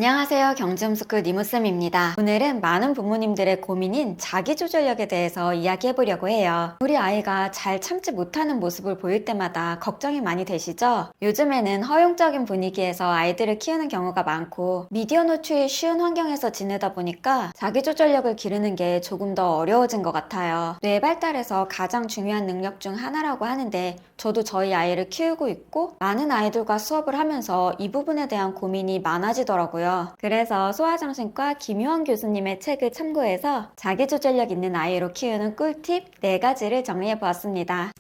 안녕하세요. 경제홈스쿨 니무쌤입니다. 오늘은 많은 부모님들의 고민인 자기조절력에 대해서 이야기해보려고 해요. 우리 아이가 잘 참지 못하는 모습을 보일 때마다 걱정이 많이 되시죠? 요즘에는 허용적인 분위기에서 아이들을 키우는 경우가 많고 미디어 노출이 쉬운 환경에서 지내다 보니까 자기조절력을 기르는 게 조금 더 어려워진 것 같아요. 뇌 발달에서 가장 중요한 능력 중 하나라고 하는데 저도 저희 아이를 키우고 있고 많은 아이들과 수업을 하면서 이 부분에 대한 고민이 많아지더라고요. 그래서 소아정신과 김효원 교수님의 책을 참고해서 자기조절력 있는 아이로 키우는 꿀팁 4가지를 정리해 보았습니다.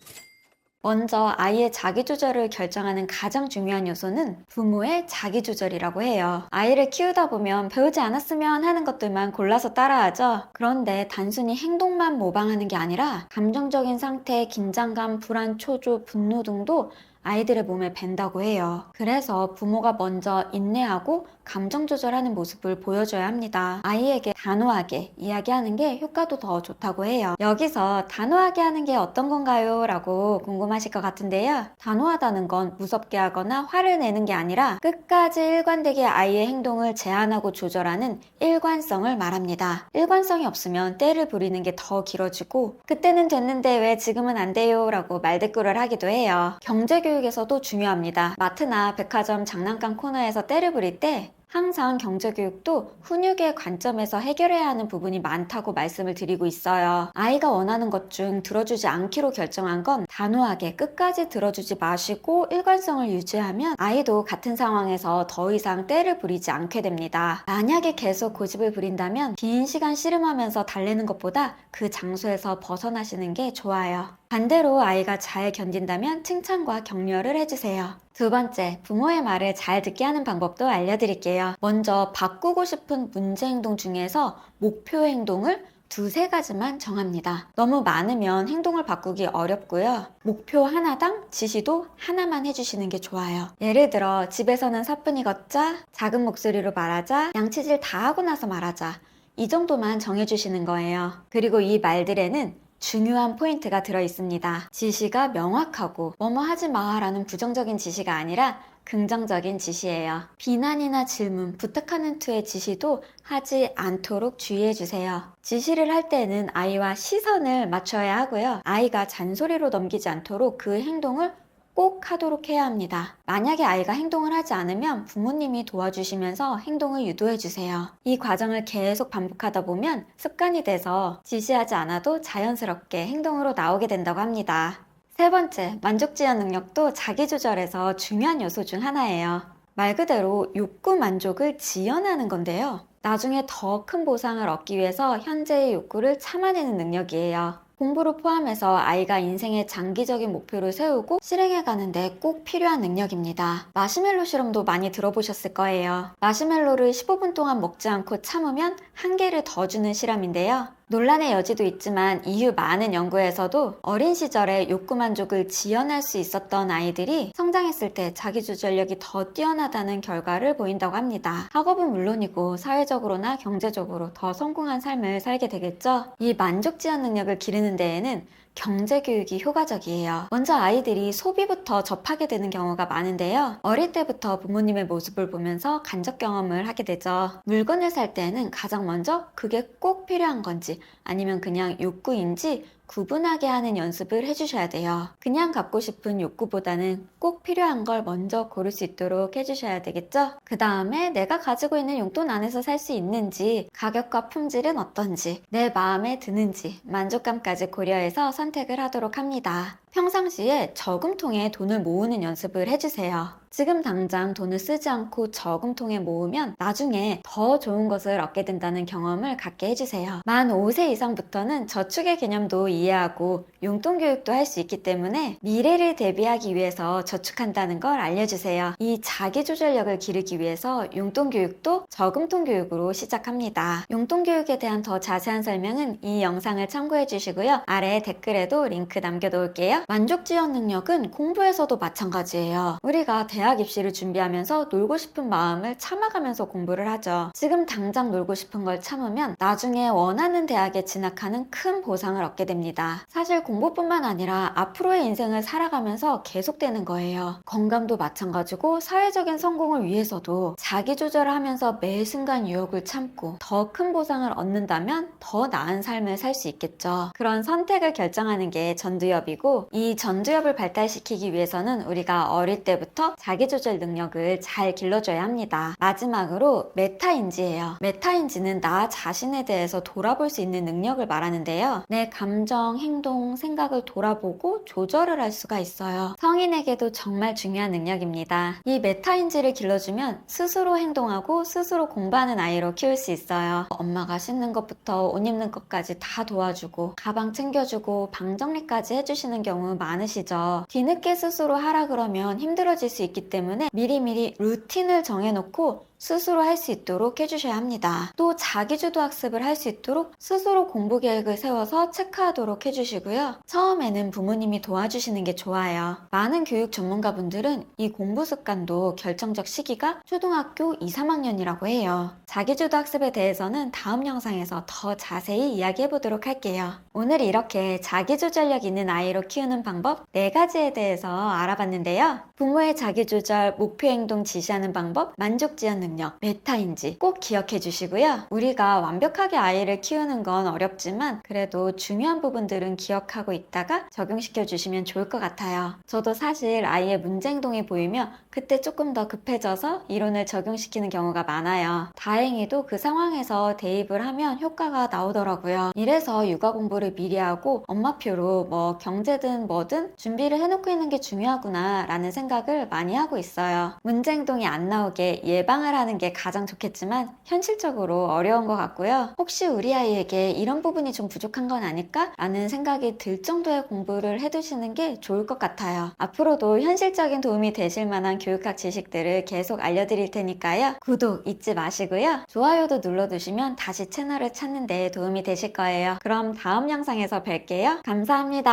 먼저 아이의 자기조절을 결정하는 가장 중요한 요소는 부모의 자기조절이라고 해요. 아이를 키우다 보면 배우지 않았으면 하는 것들만 골라서 따라하죠. 그런데 단순히 행동만 모방하는 게 아니라 감정적인 상태, 긴장감, 불안, 초조, 분노 등도 아이들의 몸에 밴다고 해요. 그래서 부모가 먼저 인내하고 감정 조절하는 모습을 보여줘야 합니다. 아이에게 단호하게 이야기하는 게 효과도 더 좋다고 해요. 여기서 단호하게 하는 게 어떤 건가요? 라고 궁금하실 것 같은데요. 단호하다는 건 무섭게 하거나 화를 내는 게 아니라 끝까지 일관되게 아이의 행동을 제한하고 조절하는 일관성을 말합니다. 일관성이 없으면 때를 부리는 게 더 길어지고 그때는 됐는데 왜 지금은 안 돼요? 라고 말대꾸를 하기도 해요. 경제교육에서도 중요합니다. 마트나 백화점 장난감 코너에서 때를 부릴 때 항상 경제교육도 훈육의 관점에서 해결해야 하는 부분이 많다고 말씀을 드리고 있어요. 아이가 원하는 것 중 들어주지 않기로 결정한 건 단호하게 끝까지 들어주지 마시고 일관성을 유지하면 아이도 같은 상황에서 더 이상 때를 부리지 않게 됩니다. 만약에 계속 고집을 부린다면 긴 시간 씨름하면서 달래는 것보다 그 장소에서 벗어나시는 게 좋아요. 반대로 아이가 잘 견딘다면 칭찬과 격려를 해주세요. 두 번째, 부모의 말을 잘 듣게 하는 방법도 알려드릴게요. 먼저 바꾸고 싶은 문제 행동 중에서 목표 행동을 2-3가지만 정합니다. 너무 많으면 행동을 바꾸기 어렵고요. 목표 하나당 지시도 하나만 해주시는 게 좋아요. 예를 들어 집에서는 사뿐히 걷자, 작은 목소리로 말하자, 양치질 다 하고 나서 말하자. 이 정도만 정해주시는 거예요. 그리고 이 말들에는 중요한 포인트가 들어있습니다. 지시가 명확하고 뭐뭐 하지 마 라는 부정적인 지시가 아니라 긍정적인 지시예요. 비난이나 질문, 부탁하는 투의 지시도 하지 않도록 주의해주세요. 지시를 할 때는 아이와 시선을 맞춰야 하고요. 아이가 잔소리로 넘기지 않도록 그 행동을 꼭 하도록 해야 합니다. 만약에 아이가 행동을 하지 않으면 부모님이 도와주시면서 행동을 유도해주세요. 이 과정을 계속 반복하다 보면 습관이 돼서 지시하지 않아도 자연스럽게 행동으로 나오게 된다고 합니다. 세 번째, 만족지향 능력도 자기조절에서 중요한 요소 중 하나예요. 말 그대로 욕구 만족을 지연하는 건데요. 나중에 더 큰 보상을 얻기 위해서 현재의 욕구를 참아내는 능력이에요. 공부를 포함해서 아이가 인생의 장기적인 목표를 세우고 실행해 가는데 꼭 필요한 능력입니다. 마시멜로 실험도 많이 들어보셨을 거예요. 마시멜로를 15분 동안 먹지 않고 참으면 1개를 더 주는 실험인데요. 논란의 여지도 있지만 이후 많은 연구에서도 어린 시절에 욕구 만족을 지연할 수 있었던 아이들이 성장했을 때 자기조절력이 더 뛰어나다는 결과를 보인다고 합니다. 학업은 물론이고 사회적으로나 경제적으로 더 성공한 삶을 살게 되겠죠. 이 만족지향 능력을 기르는 데에는 경제교육이 효과적이에요. 먼저 아이들이 소비부터 접하게 되는 경우가 많은데요. 어릴 때부터 부모님의 모습을 보면서 간접 경험을 하게 되죠. 물건을 살 때는 가장 먼저 그게 꼭 필요한 건지 아니면 그냥 욕구인지 구분하게 하는 연습을 해주셔야 돼요. 그냥 갖고 싶은 욕구보다는 꼭 필요한 걸 먼저 고를 수 있도록 해주셔야 되겠죠? 그 다음에 내가 가지고 있는 용돈 안에서 살 수 있는지, 가격과 품질은 어떤지, 내 마음에 드는지, 만족감까지 고려해서 선택을 하도록 합니다. 평상시에 저금통에 돈을 모으는 연습을 해주세요. 지금 당장 돈을 쓰지 않고 저금통에 모으면 나중에 더 좋은 것을 얻게 된다는 경험을 갖게 해주세요. 만 5세 이상부터는 저축의 개념도 이해하고 용돈 교육도 할 수 있기 때문에 미래를 대비하기 위해서 저축한다는 걸 알려주세요. 이 자기조절력을 기르기 위해서 용돈 교육도 저금통 교육으로 시작합니다. 용돈 교육에 대한 더 자세한 설명은 이 영상을 참고해 주시고요. 아래 댓글에도 링크 남겨놓을게요. 만족 지연 능력은 공부에서도 마찬가지예요. 우리가 대학 입시를 준비하면서 놀고 싶은 마음을 참아가면서 공부를 하죠. 지금 당장 놀고 싶은 걸 참으면 나중에 원하는 대학에 진학하는 큰 보상을 얻게 됩니다. 사실 공부뿐만 아니라 앞으로의 인생을 살아가면서 계속되는 거예요. 건강도 마찬가지고 사회적인 성공을 위해서도 자기 조절을 하면서 매 순간 유혹을 참고 더 큰 보상을 얻는다면 더 나은 삶을 살 수 있겠죠. 그런 선택을 결정하는 게 전두엽이고, 이 전두엽을 발달시키기 위해서는 우리가 어릴 때부터 자기 조절 능력을 잘 길러줘야 합니다. 마지막으로 메타인지예요. 메타인지는 나 자신에 대해서 돌아볼 수 있는 능력을 말하는데요. 내 감정, 행동, 생각을 돌아보고 조절을 할 수가 있어요. 성인에게도 정말 중요한 능력입니다. 이 메타인지를 길러주면 스스로 행동하고 스스로 공부하는 아이로 키울 수 있어요. 엄마가 씻는 것부터 옷 입는 것까지 다 도와주고 가방 챙겨주고 방 정리까지 해주시는 경우 많으시죠. 뒤늦게 스스로 하라 그러면 힘들어질 수 있기 때문에 미리미리 루틴을 정해놓고 스스로 할 수 있도록 해주셔야 합니다. 또 자기주도 학습을 할 수 있도록 스스로 공부 계획을 세워서 체크하도록 해주시고요. 처음에는 부모님이 도와주시는 게 좋아요. 많은 교육 전문가분들은 이 공부 습관도 결정적 시기가 초등학교 2, 3학년이라고 해요. 자기주도 학습에 대해서는 다음 영상에서 더 자세히 이야기해 보도록 할게요. 오늘 이렇게 자기조절력 있는 아이로 키우는 방법 4가지에 대해서 알아봤는데요. 부모의 자기조절, 목표 행동 지시하는 방법, 만족 지연 능력, 메타인지 꼭 기억해 주시고요. 우리가 완벽하게 아이를 키우는 건 어렵지만 그래도 중요한 부분들은 기억하고 있다가 적용시켜 주시면 좋을 것 같아요. 저도 사실 아이의 문제 행동이 보이면 그때 조금 더 급해져서 이론을 적용시키는 경우가 많아요. 다행히도 그 상황에서 대입을 하면 효과가 나오더라고요. 이래서 육아 공부를 미리 하고 엄마표로 경제든 뭐든 준비를 해놓고 있는 게 중요하구나 라는 생각을 많이 하고 있어요. 문제 행동이 안 나오게 예방을 하는 게 가장 좋겠지만 현실적으로 어려운 것 같고요. 혹시 우리 아이에게 이런 부분이 좀 부족한 건 아닐까? 라는 생각이 들 정도의 공부를 해두시는 게 좋을 것 같아요. 앞으로도 현실적인 도움이 되실 만한 교육학 지식들을 계속 알려드릴 테니까요. 구독 잊지 마시고요. 좋아요도 눌러두시면 다시 채널을 찾는 데 도움이 되실 거예요. 그럼 다음 영상에서 뵐게요. 감사합니다.